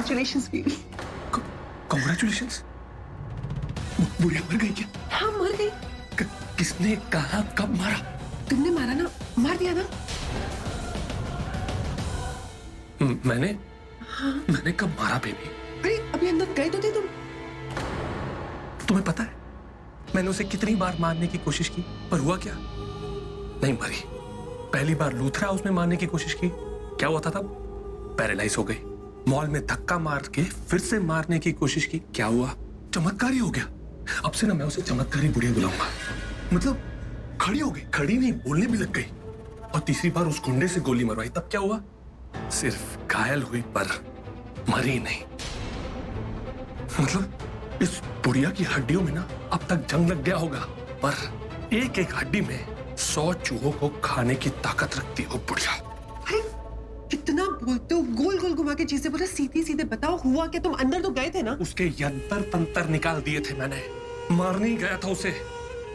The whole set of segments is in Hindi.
Congratulations, baby. Congratulations. बुढ़िया मर गई क्या? हाँ, मर गई। किसने कहा, कब मारा? तुमने मारा ना, मार दिया ना। मैंने कब मारा बेबी? अरे अभी अंदर गए तो थे तुम। तुम्हें पता है मैंने उसे कितनी बार मारने की कोशिश की, पर हुआ क्या? नहीं मरी। पहली बार लूथरा हाउस में मारने की कोशिश की, क्या हुआ था तब? पैरालाइज हो गई। मॉल में धक्का मार के फिर से मारने की कोशिश की, क्या हुआ? चमत्कारी हो गया। अब से ना मैं उसे चमत्कारी बुढ़िया बुलाऊंगा। मतलब खड़ी हो गई, खड़ी नहीं, बोलने भी लग गई। और तीसरी बार उस गुंडे से गोली मरवाई, तब क्या हुआ? सिर्फ घायल हुई पर मरी नहीं। मतलब इस बुढ़िया की हड्डियों में ना अब तक जंग लग गया होगा, पर एक एक हड्डी में 100 चूहों को खाने की ताकत रखती हो बुढ़िया। अरे कितना बोलते हो, गोल गोल घुमा के चीजें बोलो, सीधे सीधे बताओ हुआ क्या? तुम अंदर तो गए थे ना? उसके यंत्र तंत्र निकाल दिए थे मैंने। मारने ही गया था उसे,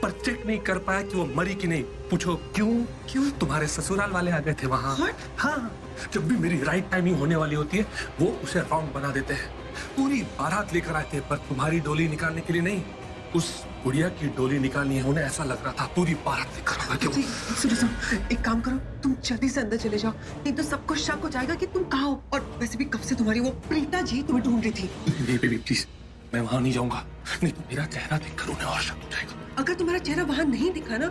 पर चेक नहीं कर पाया कि वो मरी कि नहीं। पूछो क्यों? तुम्हारे ससुराल वाले आ गए थे वहां। हाँ, जब भी मेरी राइट टाइमिंग होने वाली होती है वो उसे रॉन्ग बना देते हैं। पूरी बारात लेकर आए थे, पर तुम्हारी डोली निकालने के लिए नहीं, उस बुढ़िया की डोली निकालनी है उन्हें। ऐसा लग रहा था पूरी बारात लेकर आए थे। सुनो, एक काम करो, तुम जल्दी से अंदर चले जाओ, नहीं तो सबको शक हो जाएगा कि तुम कहाँ हो। और वैसे भी कब से तुम्हारी वो प्रीता जी तुम्हें ढूंढ रही थी। बेबी प्लीज, मैं वहां नहीं जाऊंगा, नहीं तो मेरा चेहरा देखकर उन्हें और शक हो जाएगा। अगर तुम्हारा चेहरा वहां नहीं दिखा ना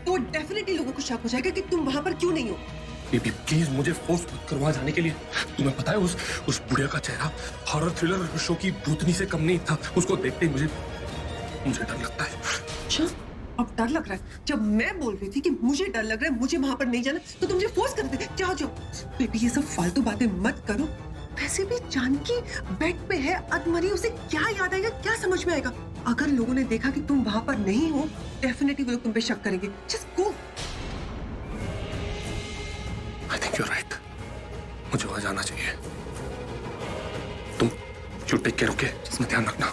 तो डेफिनेटली लोगों को शक हो जाएगा कि तुम वहां पर क्यों नहीं हो। बेबी प्लीज मुझे फोर्स मत करो वहां जाने के लिए। तुम्हें पता है उस बुढ़िया का चेहरा हॉरर थ्रिलर शो की भूतनी से कम नहीं था। उसको देखते ही मुझे डर लगता है। अच्छा, अब डर लग रहा है? जब मैं बोल रही थी कि मुझे डर लग रहा है, मुझे वहां पर नहीं जाना, तो तुम मुझे फोर्स करते थे। जाओ जाओ बेबी, ये सब फालतू बातें मत करो। वैसे भी जानकी बेड पे है, अधमरी, उसे क्या याद आएगा, क्या समझ में आएगा? अगर लोगों ने देखा कि तुम वहां पर नहीं हो, डेफिनेटली वो लोग तुम पे शक करेंगे। Just go. I think you right, मुझे वहां जाना चाहिए। तुम यू टेक केयर, ओके? इसमें ध्यान रखना।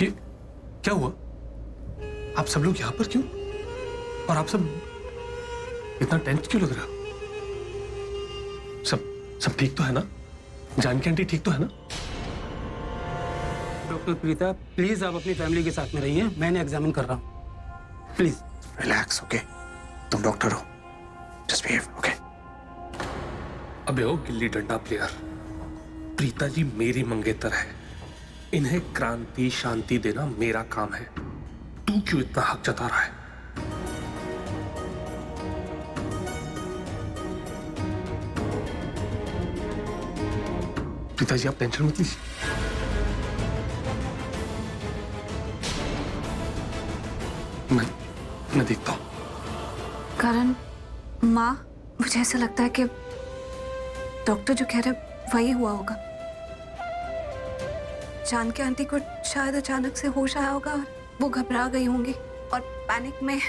ये क्या हुआ? आप सब लोग यहां पर क्यों? और आप सब इतना टेंस क्यों लग रहे हो? सब ठीक तो है ना? जानकी आंटी ठीक तो है ना? डॉक्टर प्रीता, प्लीज आप अपनी फैमिली के साथ में रहिए, मैंने एग्जामिन कर रहा हूँ, प्लीज। Relax, okay? तुम डॉक्टर हो, जस्ट बिहेव, ओके? अबे ओ गिल्ली डंडा प्लेयर, प्रीता जी मेरी मंगेतर है। इन्हें क्रांति शांति देना मेरा काम है। तू क्यों इतना हक जता रहा है? पिताजी आप टेंशन मत लीजिए, मैं देखता हूं। करण, माँ, मुझे ऐसा लगता है कि डॉक्टर जो कह रहे वही हुआ होगा। जानकी आंटी को शायद अचानक से होश आया होगा और वो घबरा गई होंगी और पैनिक में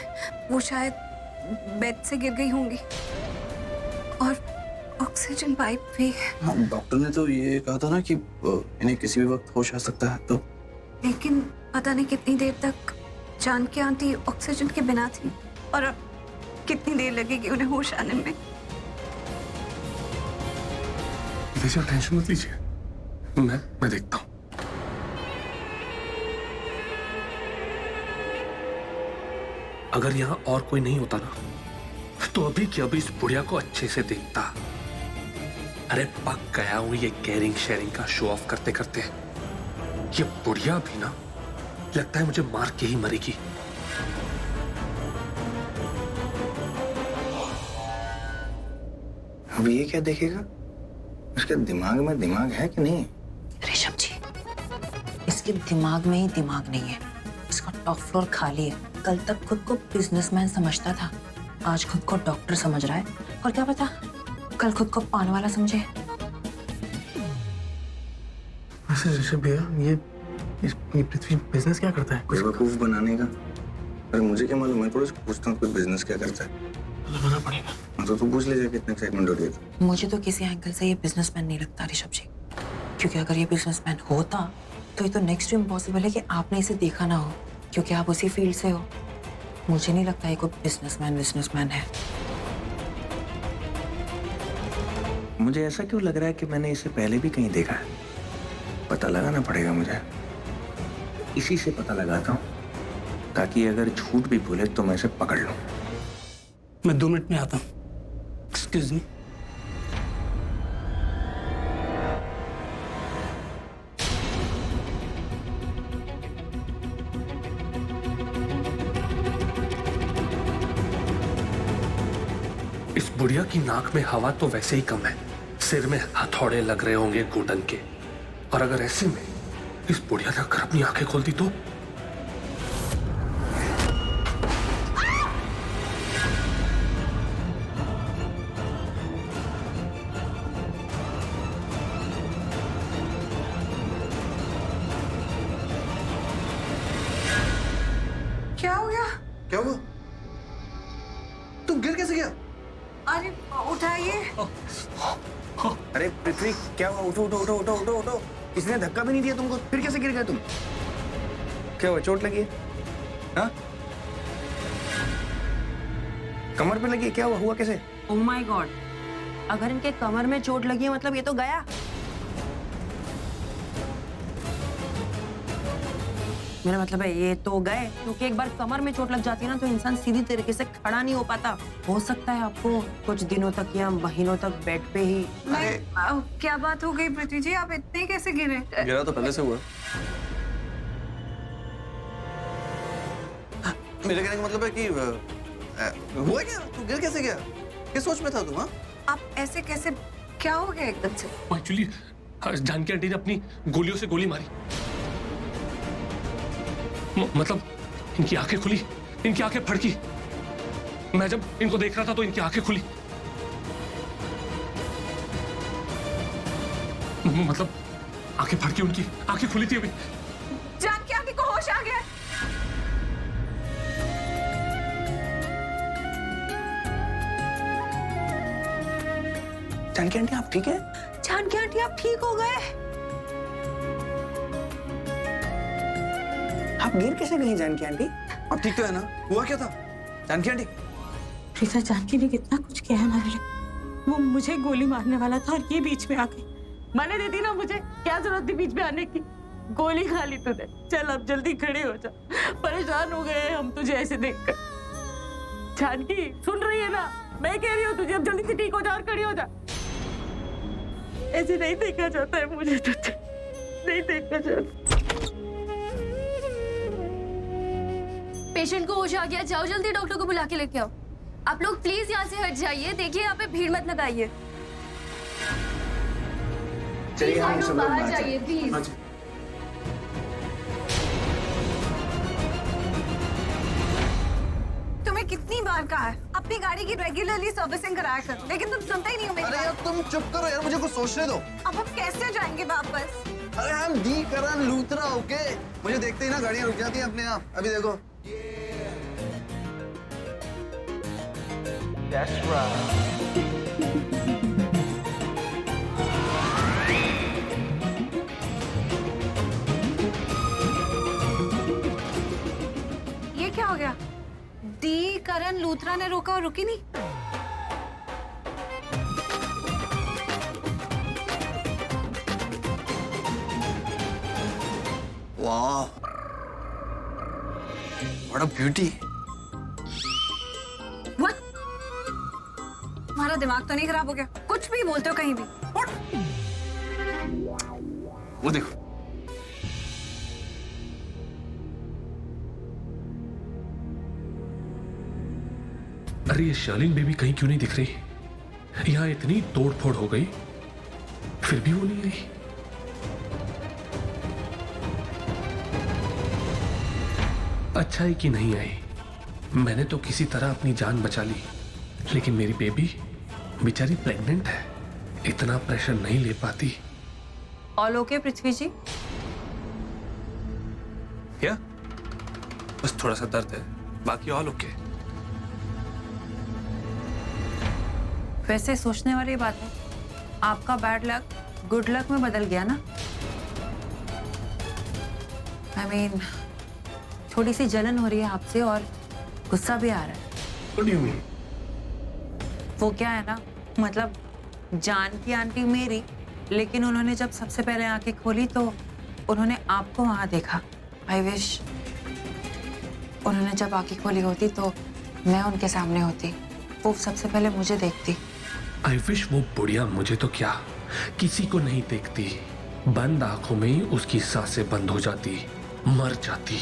वो शायद बेड से गिर गई होंगी। और ऑक्सीजन पाइप भी। हाँ, डॉक्टर ने तो ये कहा था ना कि इन्हें किसी भी वक्त होश आ सकता है, तो लेकिन पता नहीं कितनी देर तक जानकी आंटी ऑक्सीजन के बिना थी और अब कितनी देर लगेगी उन्हें होश आने में। टेंशन मत लीजिए, मैं देखता हूं। अगर यहां और कोई नहीं होता ना तो अभी की अभी इस बुढ़िया को अच्छे से देखता। अरे पक गया हूं ये केयरिंग शेयरिंग का शो ऑफ करते करते। ये बुढ़िया भी ना लगता है मुझे मार के ही मरेगी। अब ये क्या देखेगा? इसके दिमाग में दिमाग है कि नहीं? ऋषभ जी, इसके दिमाग में ही दिमाग नहीं है, इसका टॉप फ्लोर खाली है। कल तक खुद को बिजनेसमैन समझता था, आज खुद को डॉक्टर समझ रहा है, और क्या पता कल खुद को पान वाला समझे। वैसे ऋषभ भैया, ये पृथ्वी बिजनेस क्या करता है? बेवकूफ बनाने का। अरे मुझे क्या मालूम, मैं थोड़ा पूछता हूँ कोई बिजनेस क्या करता है। बताना पड़ेगा। मैं तो तू पूछ लीजिए कितने एक्साइटमेंट हो रही है। मुझे तो किसी एंगल से ये बिजनेसमैन नहीं लगता ऋषभ जी, क्योंकि अगर ये बिजनेसमैन होता तो ये तो नेक्स्ट टू इम्पॉसिबल है कि आपने इसे देखा ना हो, क्योंकि आप उसी फील्ड से हो। मुझे नहीं लगता ये कोई बिजनेसमैन है। मुझे ऐसा क्यों लग रहा है कि मैंने इसे पहले भी कहीं देखा है। पता लगाना पड़ेगा मुझे। इसी से पता लगाता हूँ ताकि अगर झूठ भी बोले तो मैं इसे पकड़ लूं। मैं 2 मिनट में आता हूँ। Excuse me. इस बुढ़िया की नाक में हवा तो वैसे ही कम है, सिर में हथौड़े लग रहे होंगे घुटन के, और अगर ऐसे में इस बुढ़िया ने अगर अपनी आंखें खोल दी तो क्या हो गया? क्या हुआ? तुम गिर कैसे गया? अरे उठाइए। अरे पृथ्वी, क्या हुआ? उठो उठो उठो उठो उठो उठो। इसने धक्का भी नहीं दिया तुमको, फिर कैसे गिर गए तुम? क्या हुआ? चोट लगी है? हाँ? कमर पे लगी है? क्या हुआ कैसे? ओह माय गॉड, अगर इनके कमर में चोट लगी है मतलब ये तो गया। मेरा मतलब है ये तो गए, क्योंकि एक बार कमर में चोट लग जाती है ना तो इंसान सीधी तरीके से खड़ा नहीं हो पाता। हो सकता है आपको कुछ दिनों तक या महीनों तक बेड पे ही। क्या बात हो गई पृथ्वी जी, आप इतने कैसे गिरे? गिरा तो पहले से हुआ। मेरे कहने का मतलब है कि हुआ क्या? तू गिर कैसे गया? किस सोच में था तू? हाँ, आप ऐसे कैसे, क्या हो गया एकदम से? एक्चुअली जानकी आंटी ने अपनी गोलियों से गोली मारी। मतलब इनकी आंखें खुली, इनकी आंखें फड़की। मैं जब इनको देख रहा था तो इनकी आंखें खुली। मतलब आंखें फड़की, उनकी आंखें खुली थी अभी। जानकी आंटी को होश आ गया। जानकी आंटी आप ठीक है? जानकी आंटी आप ठीक हो गए? आप गिर कैसे गई जानकी आंटी? आप ठीक तो है ना? हुआ क्या था जानकी आंटी? प्रीता, जानकी ने कितना कुछ किया है हमारे लिए। वो मुझे गोली मारने वाला था और ये बीच में आ गई। मैंने दे दी ना, मुझे क्या जरूरत थी बीच में आने की? गोली खा ली तूने। चल अब जल्दी खड़े हो जा, परेशान हो गए हम तुझे ऐसे देखकर। जानकी सुन रही है ना? मैं कह रही हूँ तुझे अब जल्दी से ठीक हो जा और खड़ी हो जा। ऐसे नहीं देखा जाता है मुझे तुझे, नहीं देखा जाता। पेशेंट को होश आ गया, जाओ जल्दी डॉक्टर को बुला के लेके आओ। आप लोग प्लीज यहाँ से हट जाइए, देखिए यहाँ पे भीड़ मत लगाइए। चलिए हम सब लोग बाहर जाइए प्लीज। तुम्हें कितनी बार कहा है अपनी गाड़ी की रेगुलरली सर्विसिंग कराया करो, लेकिन तुम सुनते ही नहीं हो मेरी अरे बात। यार तुम चुप करो यार, मुझे कुछ सोचने दो। अब हम कैसे जाएंगे वापस? अरे हम डी करण लूथरा, ओके? मुझे देखते ही ना गाड़ियां रुक जाती हैं अपने आप। अभी देखो। That's right. ये क्या हो गया? डी करण लूथरा ने रोका और रुकी नहीं। वाह, व्हाट अ ब्यूटी। What? तुम्हारा दिमाग तो नहीं खराब हो गया? कुछ भी बोलते हो कहीं भी। वो देखो। अरे ये शालीन बेबी कहीं क्यों नहीं दिख रही? यहाँ इतनी तोड़ फोड़ हो गई फिर भी वो नहीं आई। अच्छा है कि नहीं आई। मैंने तो किसी तरह अपनी जान बचा ली, लेकिन मेरी बेबी बेचारी प्रेग्नेंट है, इतना प्रेशर नहीं ले पाती। ऑल ओके पृथ्वी जी? क्या? बस थोड़ा सा दर्द है, बाकी ऑल ओके। वैसे सोचने वाली बात है, आपका बैड लक गुड लक में बदल गया ना। I mean, थोड़ी सी जलन हो रही है आपसे और गुस्सा भी आ रहा है। What do you mean? वो क्या है ना, मतलब जानकी आंटी मेरी, लेकिन उन्होंने जब सबसे पहले आंखें खोली तो उन्होंने आपको वहां देखा। आई विश उन्होंने जब आंखें खोली होती तो मैं उनके सामने होती, वो सबसे पहले मुझे देखती। आई विश वो बुढ़िया मुझे तो क्या किसी को नहीं देखती, बंद आंखों में ही उसकी सांसें बंद हो जाती, मर जाती।